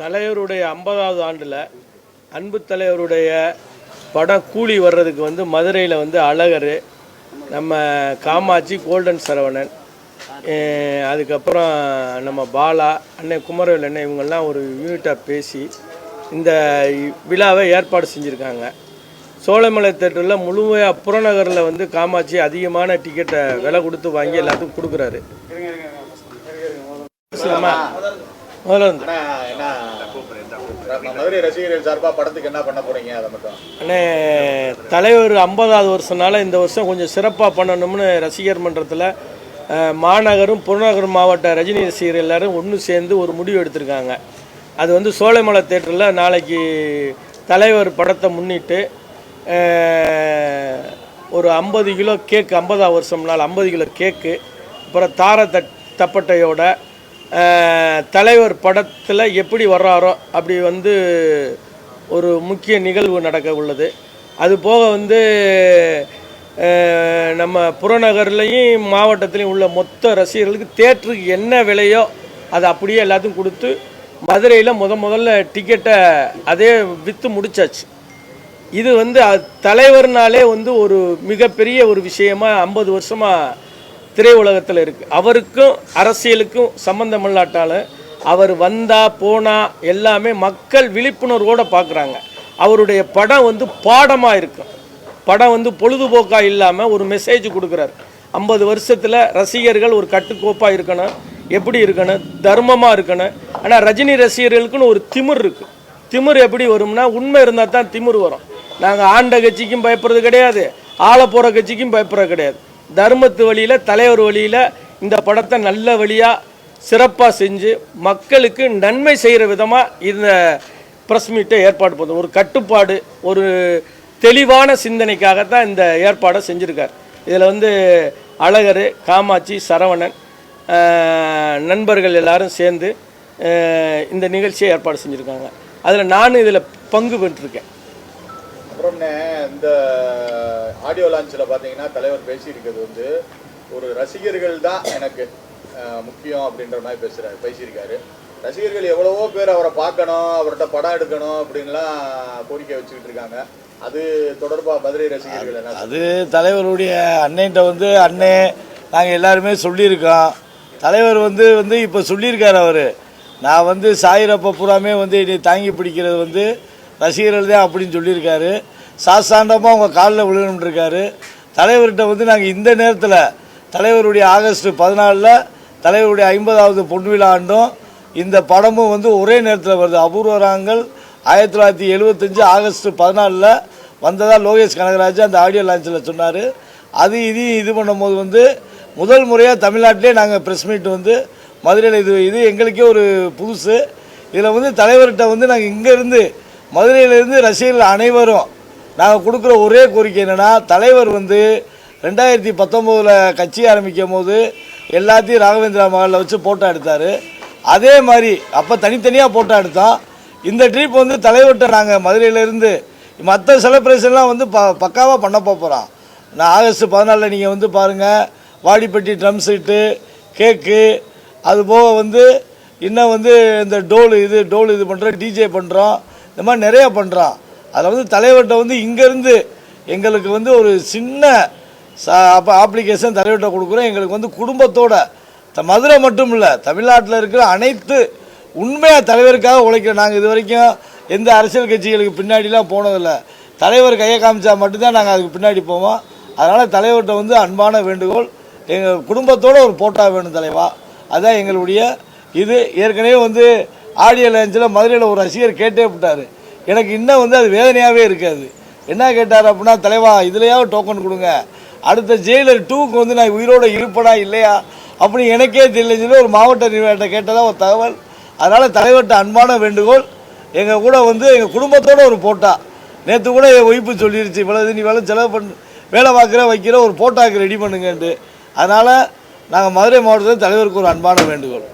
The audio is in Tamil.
தலைவருடைய 50வது ஆண்டில் அன்பு தலைவருடைய படம் கூலி வர்றதுக்கு வந்து மதுரையில் வந்து அழகர், நம்ம காமாட்சி, கோல்டன் சரவணன், அதுக்கப்புறம் நம்ம பாலா அண்ணன், குமரவேல் அண்ணன், இவங்கெல்லாம் ஒரு யூனிட்டாக பேசி இந்த விழாவை ஏற்பாடு செஞ்சுருக்காங்க. சோலைமலை தேட்டரில் முழுமையாக புறநகரில் வந்து காமாட்சி அதிகமான டிக்கெட்டை விலை கொடுத்து வாங்கி எல்லாத்துக்கும் கொடுக்குறாரு. தலைவர் 50வது வருஷம்னால இந்த வருஷம் கொஞ்சம் சிறப்பாக பண்ணணும்னு ரசிகர் மன்றத்தில் மாநகரும் புறநகரும் மாவட்ட ரஜினி ரசிகர் எல்லாரும் ஒன்று சேர்ந்து ஒரு முடிவு எடுத்திருக்காங்க. அது வந்து சோலைமலை தேட்டரில் நாளைக்கு தலைவர் படத்தை முன்னிட்டு ஒரு 50 கிலோ கேக்கு, 50வது வருஷம்னால 50 கிலோ கேக்கு, அப்புறம் தப்பட்டையோட தலைவர் படத்தில் எப்படி வர்றாரோ அப்படி வந்து ஒரு முக்கிய நிகழ்வு நடக்க உள்ளது. அது போக வந்து நம்ம புறநகர்லேயும் மாவட்டத்துலேயும் உள்ள மொத்த ரசிகர்களுக்கு தேட்டருக்கு என்ன விலையோ அதை அப்படியே எல்லாத்தையும் கொடுத்து மதுரையில் முதல்ல டிக்கெட்டை அதே விற்று முடிச்சாச்சு. இது வந்து தலைவர்னாலே வந்து ஒரு மிகப்பெரிய ஒரு விஷயமாக 50 வருஷமாக திரையுலகத்தில் இருக்குது. அவருக்கும் அரசியலுக்கும் சம்பந்தம் இல்லாட்டாலும் அவர் வந்தால் போனால் எல்லாமே மக்கள் விழிப்புணர்வோடு பார்க்குறாங்க. அவருடைய படம் வந்து பாடமாக இருக்கும். படம் வந்து பொழுதுபோக்காக இல்லாமல் ஒரு மெசேஜ் கொடுக்குறாரு. 50 வருஷத்தில் ரசிகர்கள் ஒரு கட்டுக்கோப்பாக இருக்கணும், எப்படி இருக்கணும், தர்மமாக இருக்கணும். ஆனால் ரஜினி ரசிகர்களுக்குன்னு ஒரு திமிர் இருக்குது. திமிர் எப்படி வரும்னா, உண்மை இருந்தால் தான் திமிர் வரும். நாங்கள் ஆண்ட கட்சிக்கும் பயப்படுறது கிடையாது, ஆள போகிற கட்சிக்கும் பயப்படுறது கிடையாது. தர்மத்து வழியில், தலைவர் வழியில் இந்த படத்தை நல்ல வழியாக சிறப்பாக செஞ்சு மக்களுக்கு நன்மை செய்கிற விதமாக இந்த ப்ரெஸ் மீட்டை ஏற்பாடு பண்ணும். ஒரு கட்டுப்பாடு, ஒரு தெளிவான சிந்தனைக்காகத்தான் இந்த ஏற்பாடை செஞ்சுருக்கார். இதில் வந்து அழகர், காமாட்சி, சரவணன் நண்பர்கள் எல்லாரும் சேர்ந்து இந்த நிகழ்ச்சியை ஏற்பாடு செஞ்சுருக்காங்க. அதில் நானும் இதில் பங்கு பெற்றிருக்கேன். அப்புறம் இந்த ஆடியோ லான்ச்சில் பார்த்தீங்கன்னா தலைவர் பேசியிருக்கிறது வந்து ஒரு ரசிகர்கள் தான் எனக்கு முக்கியம் அப்படின்ற மாதிரி பேசியிருக்காரு. ரசிகர்கள் எவ்வளவோ பேர் அவரை பார்க்கணும், அவர்கிட்ட படம் எடுக்கணும் அப்படின்லாம் கோரிக்கை வச்சுக்கிட்டு இருக்காங்க. அது தொடர்பாக மதுரை ரசிகர்கள் என்ன? அது தலைவருடைய அண்ணன்ட்ட வந்து அண்ணே நாங்கள் எல்லாருமே சொல்லியிருக்கோம். தலைவர் வந்து இப்போ சொல்லியிருக்கார். அவர் நான் வந்து சாயிரப்ப பூராமே வந்து என்னை தாங்கி பிடிக்கிறது வந்து ரசிகர்கள் தான் அப்படின்னு சொல்லியிருக்காரு. சாஸ்தாண்டமாக அவங்க காலில் விழுந்துருக்காரு. தலைவர்கிட்ட வந்து நாங்கள் இந்த நேரத்தில் தலைவருடைய ஆகஸ்ட் 14 தலைவருடைய 50வது பொன்விழா ஆண்டும் இந்த படமும் வந்து ஒரே நேரத்தில் வருது. அபூர்வ ராகங்கள் 1975 ஆகஸ்ட் 14 வந்ததாக லோகேஷ் கனகராஜ் அந்த ஆடியோ லான்ச்சில் சொன்னார். அது இது பண்ணும்போது வந்து முதல் முறையாக தமிழ்நாட்டிலே நாங்கள் ப்ரெஸ் மீட் வந்து மதுரையில் இது எங்களுக்கே ஒரு புதுசு. இதில் வந்து தலைவர்கிட்ட வந்து நாங்கள் இங்கேருந்து மதுரையிலேருந்து ரசிகர்கள் அனைவரும் நாங்கள் கொடுக்குற ஒரே கோரிக்கை என்னென்னா, தலைவர் வந்து 2019 கட்சி ஆரம்பிக்கும் போது எல்லாத்தையும் ராகவேந்திரா மகளில் வச்சு போட்டோ எடுத்தார். அதே மாதிரி அப்போ தனித்தனியாக போட்டோ எடுத்தோம். இந்த ட்ரிப் வந்து தலைவர்கிட்ட நாங்கள் மதுரையிலேருந்து மற்ற செலிப்ரேஷன்லாம் வந்து பக்காவாக பண்ண போகிறோம். நான் ஆகஸ்ட் 14 நீங்கள் வந்து பாருங்கள், வாடிப்பட்டி ட்ரம் செட்டு, கேக்கு, அதுபோக வந்து இன்னும் வந்து இந்த டோல் இது பண்ணுறோம், டிஜே பண்ணுறோம், இந்த மாதிரி நிறையா பண்ணுறோம். அதில் வந்து தலைவர்கிட்ட வந்து இங்கேருந்து எங்களுக்கு வந்து ஒரு சின்ன அப்ளிகேஷன் தலைவர்கிட்ட கொடுக்குறோம். எங்களுக்கு வந்து குடும்பத்தோட மதுரை மட்டும் இல்லை, தமிழ்நாட்டில் இருக்கிற அனைத்து உண்மையாக தலைவருக்காக உழைக்கிறோம். நாங்கள் இது வரைக்கும் எந்த அரசியல் கட்சிகளுக்கு பின்னாடிலாம் போனதில்லை. தலைவர் கையை காமிச்சா மட்டும்தான் நாங்கள் அதுக்கு பின்னாடி போவோம். அதனால் தலைவர்கிட்ட வந்து அன்பான வேண்டுகோள், எங்கள் குடும்பத்தோடு ஒரு போட்டோ வேணும் தலைவா. அதுதான் எங்களுடைய இது. ஏற்கனவே வந்து ஆடியோ லான்ச்சில் மதுரையில் ஒரு ரசிகர் கேட்டே விட்டார். எனக்கு இன்னும் வந்து அது வேதனையாகவே இருக்காது. என்ன கேட்டார் அப்படின்னா, தலைவா இதுலையாவது டோக்கன் கொடுங்க, அடுத்த ஜெயிலர் 2க்கு வந்து நான் உயிரோடு இருப்பேனா இல்லையா அப்படி எனக்கே தெரியலன்னு சொல்லி ஒரு மாவட்ட நிர்வாகத்தை கேட்டதாக ஒரு தகவல். அதனால் தலைவர்கிட்ட அன்பான வேண்டுகோள், எங்கள் கூட வந்து எங்கள் குடும்பத்தோடு ஒரு போட்டா. நேற்று கூட என் ஒய்ஃபு சொல்லிடுச்சு, இவ்வளவு நீ செலவு வேலை வைக்கிற ஒரு போட்டாக்கு ரெடி பண்ணுங்கன்ட்டு. அதனால் நாங்கள் மதுரை மாவட்டத்தில் தலைவருக்கு ஒரு அன்பான வேண்டுகோள்.